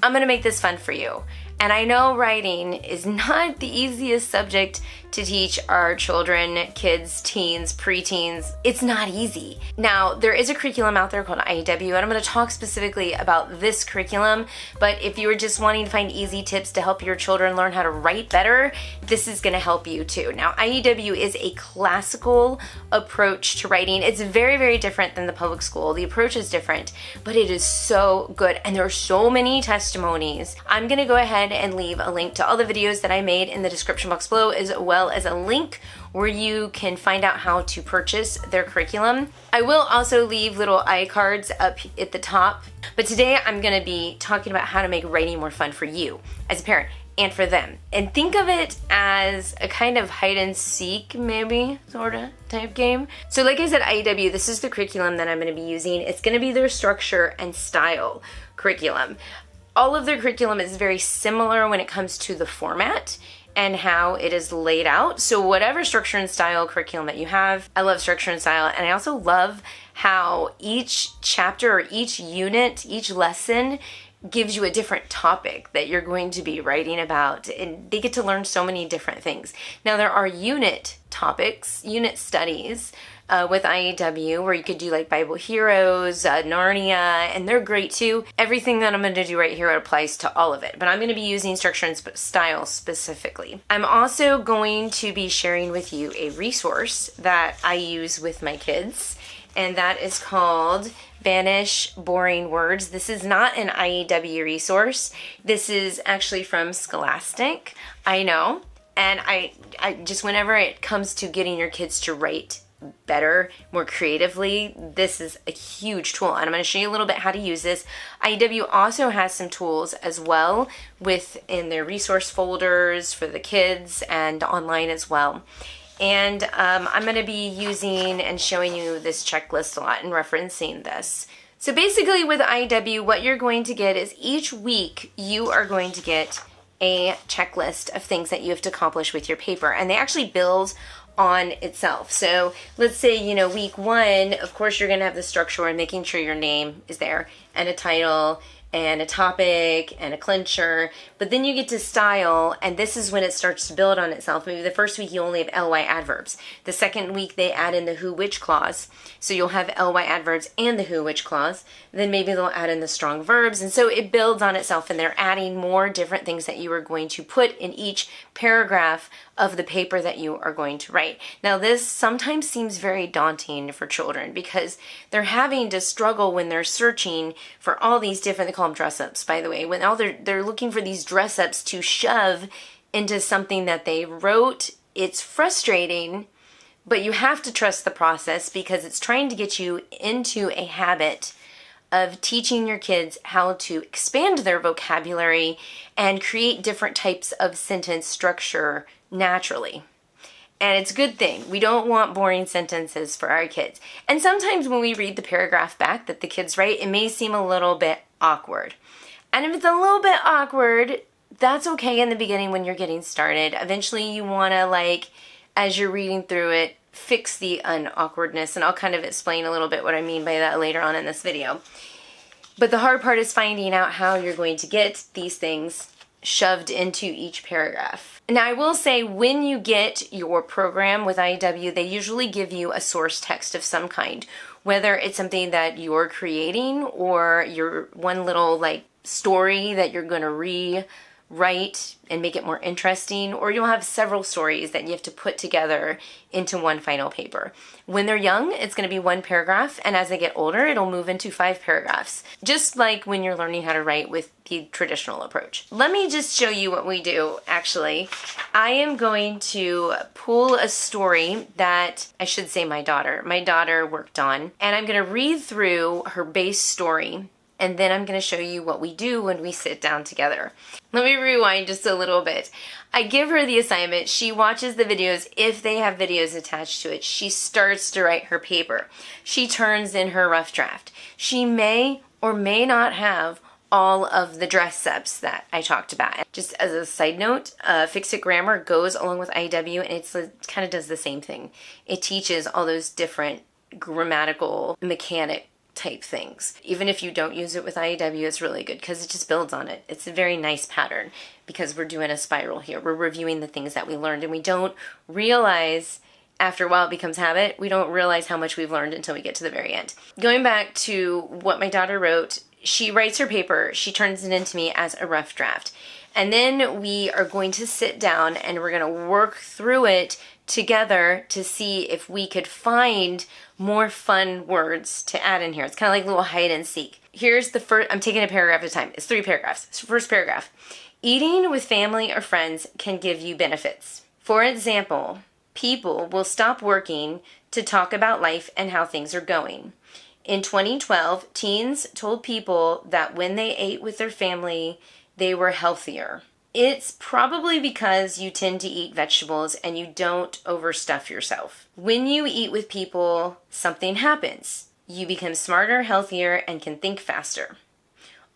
I'm gonna make this fun for you. And I know writing is not the easiest subject to teach our children, kids, teens, preteens. It's not easy. Now, there is a curriculum out there called IEW, and I'm going to talk specifically about this curriculum, but if you were just wanting to find easy tips to help your children learn how to write better, this is going to help you too. Now, IEW is a classical approach to writing. It's very, very different than the public school. The approach is different, but it is so good, and there are so many testimonies. I'm going to go ahead and leave a link to all the videos that I made in the description box below, as well as a link where you can find out how to purchase their curriculum. I will also leave little iCards up at the top, but today I'm going to be talking about how to make writing more fun for you as a parent and for them. And think of it as a kind of hide and seek, maybe, sorta, type game. So like I said, IEW, this is the curriculum that I'm going to be using. It's going to be their structure and style curriculum. All of their curriculum is very similar when it comes to the format and how it is laid out. So whatever structure and style curriculum that you have, I love structure and style. And I also love how each chapter or each unit, each lesson gives you a different topic that you're going to be writing about, and they get to learn so many different things. Now there are unit topics, unit studies with IEW, where you could do like Bible heroes, Narnia, and they're great too. Everything that I'm going to do right here applies to all of it, but I'm going to be using structure and style specifically. I'm also going to be sharing with you a resource that I use with my kids, and that is called Banish Boring Words. This is not an IEW resource. This is actually from Scholastic, I know. And I just, whenever it comes to getting your kids to write better, more creatively, this is a huge tool. And I'm going to show you a little bit how to use this. IEW also has some tools as well within their resource folders for the kids and online as well. And I'm going to be using and showing you this checklist a lot and referencing this. So basically with IEW, what you're going to get is each week you are going to get a checklist of things that you have to accomplish with your paper. And they actually build on itself. So let's say, week 1, of course, you're going to have the structure and making sure your name is there and a title and a topic and a clincher, but then you get to style, and this is when it starts to build on itself. Maybe the first week you only have ly adverbs. The second week they add in the who, which clause, so you'll have ly adverbs and the who, which clause. Then maybe they'll add in the strong verbs, and so it builds on itself, and they're adding more different things that you are going to put in each paragraph of the paper that you are going to write. Now this sometimes seems very daunting for children because they're having to struggle when they're searching for all these different, they call them dress-ups, by the way, when all they're looking for these dress-ups to shove into something that they wrote. It's frustrating, but you have to trust the process because it's trying to get you into a habit of teaching your kids how to expand their vocabulary and create different types of sentence structure naturally. And it's a good thing. We don't want boring sentences for our kids. And sometimes when we read the paragraph back that the kids write, it may seem a little bit awkward. And if it's a little bit awkward, that's okay in the beginning when you're getting started. Eventually you want to, as you're reading through it, fix the unawkwardness, and I'll kind of explain a little bit what I mean by that later on in this video. But the hard part is finding out how you're going to get these things shoved into each paragraph. Now I will say, when you get your program with IEW, they usually give you a source text of some kind, whether it's something that you're creating or your one little story that you're going to rewrite and make it more interesting, or you'll have several stories that you have to put together into one final paper. When they're young, it's going to be one paragraph, and as they get older, it'll move into 5 paragraphs, just like when you're learning how to write with the traditional approach. Let me just show you what we do, actually. I am going to pull a story that, I should say my daughter worked on, and I'm going to read through her base story, and then I'm going to show you what we do when we sit down together. Let me rewind just a little bit. I give her the assignment. She watches the videos. If they have videos attached to it, she starts to write her paper. She turns in her rough draft. She may or may not have all of the dress-ups that I talked about. Just as a side note, Fix-It Grammar goes along with IEW, and it kind of does the same thing. It teaches all those different grammatical mechanic type things. Even if you don't use it with IEW, it's really good because it just builds on it. It's a very nice pattern because we're doing a spiral here. We're reviewing the things that we learned, and we don't realize, after a while it becomes habit, we don't realize how much we've learned until we get to the very end. Going back to what my daughter wrote, she writes her paper, she turns it into me as a rough draft. And then we are going to sit down and we're going to work through it together to see if we could find more fun words to add in here. It's kind of like a little hide and seek. Here's the first, I'm taking a paragraph at a time. It's 3 paragraphs. First paragraph. Eating with family or friends can give you benefits. For example, people will stop working to talk about life and how things are going. In 2012, teens told people that when they ate with their family, they were healthier. It's probably because you tend to eat vegetables and you don't overstuff yourself. When you eat with people, something happens. You become smarter, healthier, and can think faster.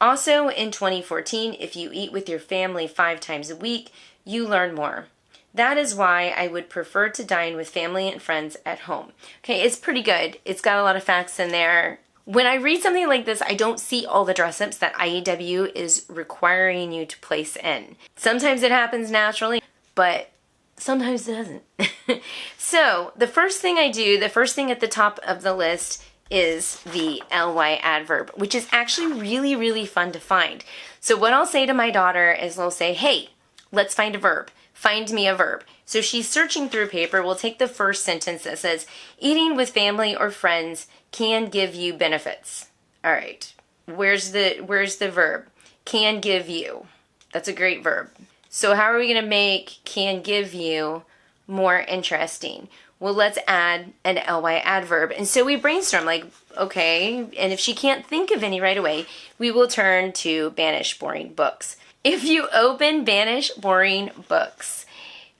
Also, in 2014, if you eat with your family 5 times a week, you learn more. That is why I would prefer to dine with family and friends at home. Okay, it's pretty good. It's got a lot of facts in there. When I read something like this, I don't see all the dress-ups that IEW is requiring you to place in. Sometimes it happens naturally, but sometimes it doesn't. So the first thing I do, the first thing at the top of the list is the ly adverb, which is actually really, really fun to find. So what I'll say to my daughter is I'll say, hey, let's find a verb. Find me a verb. So she's searching through paper. We'll take the first sentence that says, eating with family or friends can give you benefits. All right, where's the verb? Can give you. That's a great verb. So how are we going to make can give you more interesting? Well, let's add an ly adverb. And so we brainstorm like, okay, and if she can't think of any right away, we will turn to Banish Boring Books. If you open Banish Boring Books,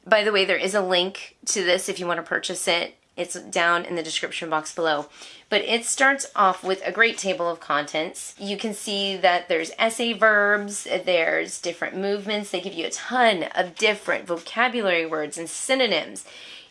by the way, there is a link to this if you want to purchase it. It's down in the description box below. But it starts off with a great table of contents. You can see that there's essay verbs, there's different movements. They give you a ton of different vocabulary words and synonyms.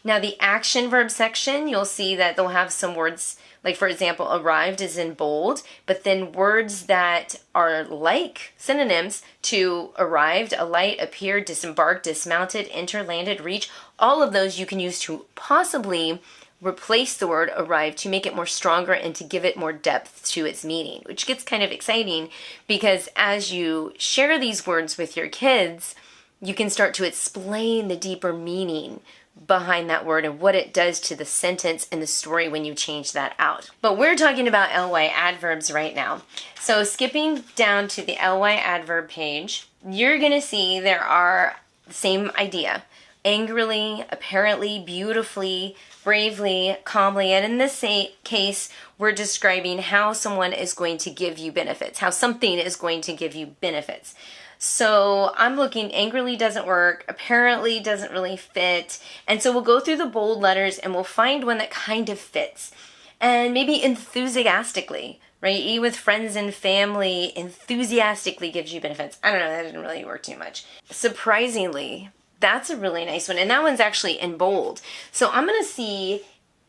Now the action verb section, you'll see that they'll have some words, like for example, arrived is in bold, but then words that are like synonyms to arrived, alight, appeared, disembarked, dismounted, enter, landed, reach, all of those you can use to possibly replace the word arrive to make it more stronger and to give it more depth to its meaning, which gets kind of exciting because as you share these words with your kids, you can start to explain the deeper meaning behind that word and what it does to the sentence and the story when you change that out. But we're talking about ly adverbs right now. So skipping down to the ly adverb page, you're going to see there are the same idea. Angrily, apparently, beautifully, bravely, calmly, and in this case, we're describing how someone is going to give you benefits, how something is going to give you benefits. So I'm looking, angrily doesn't work, apparently doesn't really fit, and so we'll go through the bold letters and we'll find one that kind of fits. And maybe enthusiastically, right? Eat with friends and family enthusiastically gives you benefits. I don't know, that didn't really work too much. Surprisingly, that's a really nice one, and that one's actually in bold. So I'm going to see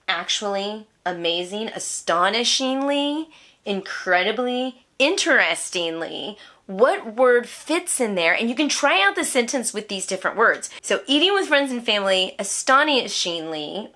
actually, amazing, astonishingly, incredibly, interestingly, what word fits in there, and you can try out the sentence with these different words. So eating with friends and family, astonishingly,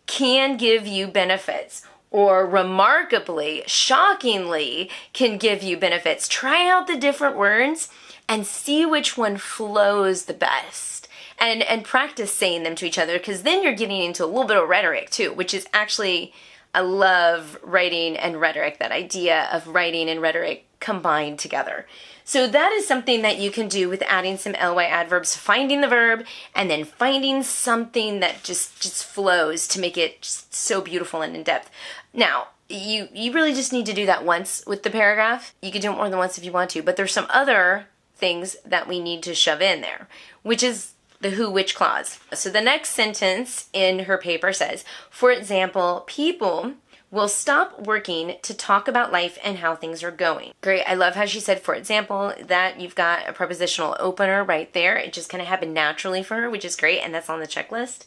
can give you benefits. Or remarkably, shockingly, can give you benefits. Try out the different words and see which one flows the best. And practice saying them to each other, because then you're getting into a little bit of rhetoric too, which is actually, I love writing and rhetoric, that idea of writing and rhetoric combined together. So that is something that you can do with adding some ly adverbs, finding the verb, and then finding something that just flows to make it just so beautiful and in depth. Now, you really just need to do that once with the paragraph. You can do it more than once if you want to, but there's some other things that we need to shove in there, which is the who, which clause. So the next sentence in her paper says, for example, people will stop working to talk about life and how things are going. Great. I love how she said, for example, that you've got a prepositional opener right there. It just kind of happened naturally for her, which is great, and that's on the checklist.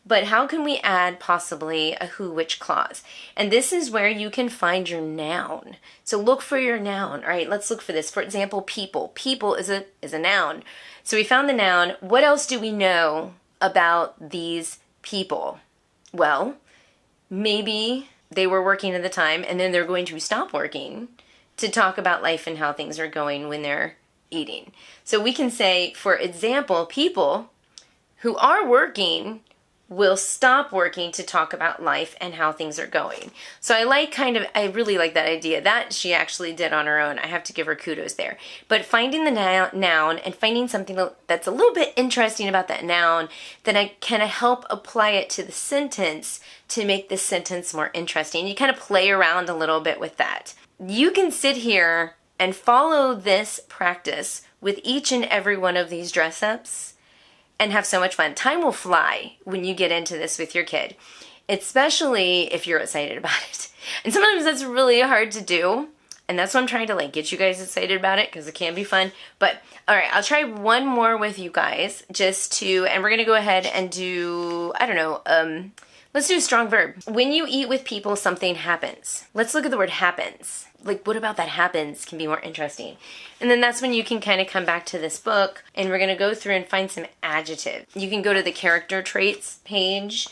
but how can we add possibly a who, which clause? And this is where you can find your noun. So look for your noun, all right? Let's look for this. For example, people. People is a noun. So we found the noun. What else do we know about these people? Well, maybe they were working at the time and then they're going to stop working to talk about life and how things are going when they're eating. So we can say, for example, people who are working will stop working to talk about life and how things are going. So I really like that idea. That she actually did on her own. I have to give her kudos there. But finding the noun and finding something that's a little bit interesting about that noun, then I kind of help apply it to the sentence to make the sentence more interesting. You kind of play around a little bit with that. You can sit here and follow this practice with each and every one of these dress-ups and have so much fun. Time will fly when you get into this with your kid, especially if you're excited about it. And sometimes that's really hard to do, and that's why I'm trying to get you guys excited about it, because it can be fun. But all right, I'll try one more with you guys and we're gonna go ahead and do, let's do a strong verb. When you eat with people, something happens. Let's look at the word happens. What about that happens can be more interesting. And then that's when you can kind of come back to this book and we're going to go through and find some adjectives. You can go to the character traits page.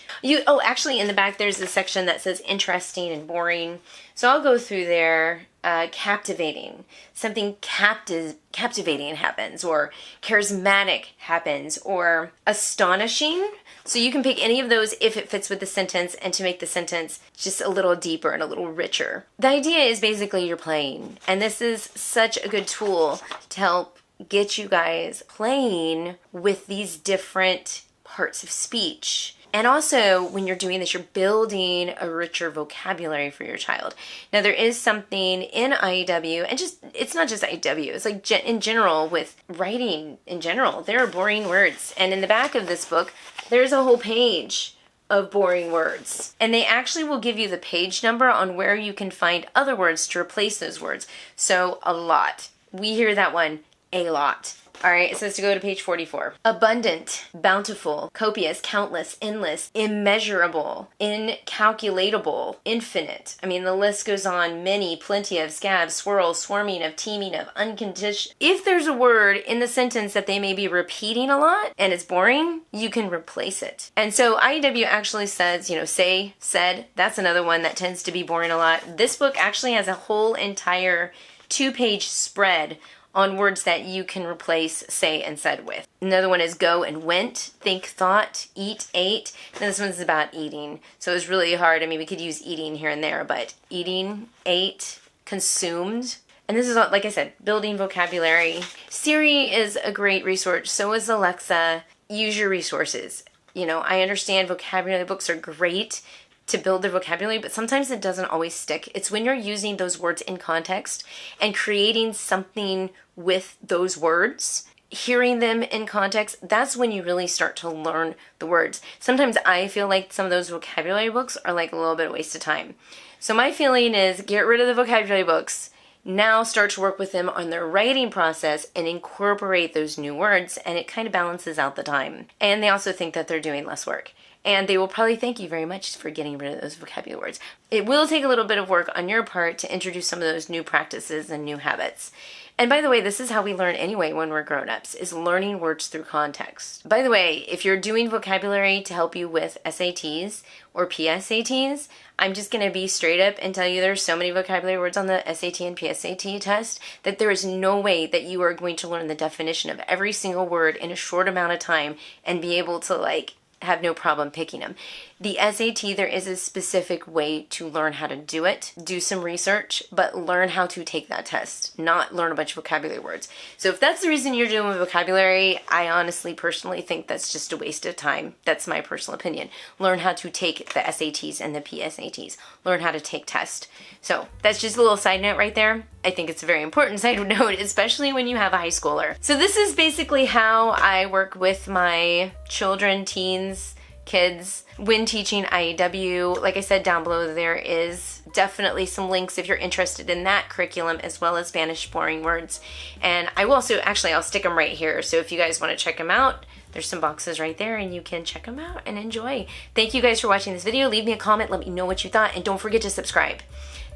Actually in the back there's a section that says interesting and boring. So I'll go through there. Captivating. Something captivating happens, or charismatic happens, or astonishing. So you can pick any of those if it fits with the sentence and to make the sentence just a little deeper and a little richer. The idea is basically you're playing, and this is such a good tool to help get you guys playing with these different parts of speech. And also, when you're doing this, you're building a richer vocabulary for your child. Now, there is something in IEW, and it's not just IEW, it's in general with writing in general. There are boring words. And in the back of this book, there's a whole page of boring words. And they actually will give you the page number on where you can find other words to replace those words. So, a lot. We hear that one a lot. All right, it says to go to page 44. Abundant, bountiful, copious, countless, endless, immeasurable, incalculable, infinite. I mean, the list goes on. Many, plenty of, scab, swirl, swarming of, teeming of, unconditional. If there's a word in the sentence that they may be repeating a lot and it's boring, you can replace it. And so IEW actually says, say, said. That's another one that tends to be boring a lot. This book actually has a whole entire 2-page spread on words that you can replace say and said with. Another one is go and went, think, thought, eat, ate. And this one's about eating. So it's really hard. I mean, we could use eating here and there, but eating, ate, consumed. And this is, like I said, building vocabulary. Siri is a great resource. So is Alexa. Use your resources. I understand vocabulary books are great to build their vocabulary, but sometimes it doesn't always stick. It's when you're using those words in context and creating something with those words, hearing them in context, that's when you really start to learn the words. Sometimes I feel like some of those vocabulary books are a little bit of a waste of time. So my feeling is get rid of the vocabulary books, now start to work with them on their writing process and incorporate those new words, and it kind of balances out the time. And they also think that they're doing less work. And they will probably thank you very much for getting rid of those vocabulary words. It will take a little bit of work on your part to introduce some of those new practices and new habits. And by the way, this is how we learn anyway when we're grown-ups, is learning words through context. By the way, if you're doing vocabulary to help you with SATs or PSATs, I'm just going to be straight up and tell you there's so many vocabulary words on the SAT and PSAT test that there is no way that you are going to learn the definition of every single word in a short amount of time and be able to have no problem picking them. The SAT, there is a specific way to learn how to do it. Do some research, but learn how to take that test, not learn a bunch of vocabulary words. So if that's the reason you're doing vocabulary, I honestly, personally think that's just a waste of time. That's my personal opinion. Learn how to take the SATs and the PSATs. Learn how to take tests. So that's just a little side note right there. I think it's a very important side note, especially when you have a high schooler. So this is basically how I work with my children, teens, kids when teaching IEW. Like I said, down below there is definitely some links if you're interested in that curriculum, as well as Spanish boring words. And I will also, I'll stick them right here. So if you guys want to check them out, There's some boxes right there and you can check them out and enjoy. Thank you guys for watching this video. Leave me a comment, let me know what you thought, and don't forget to subscribe.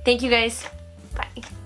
Thank you guys. Bye.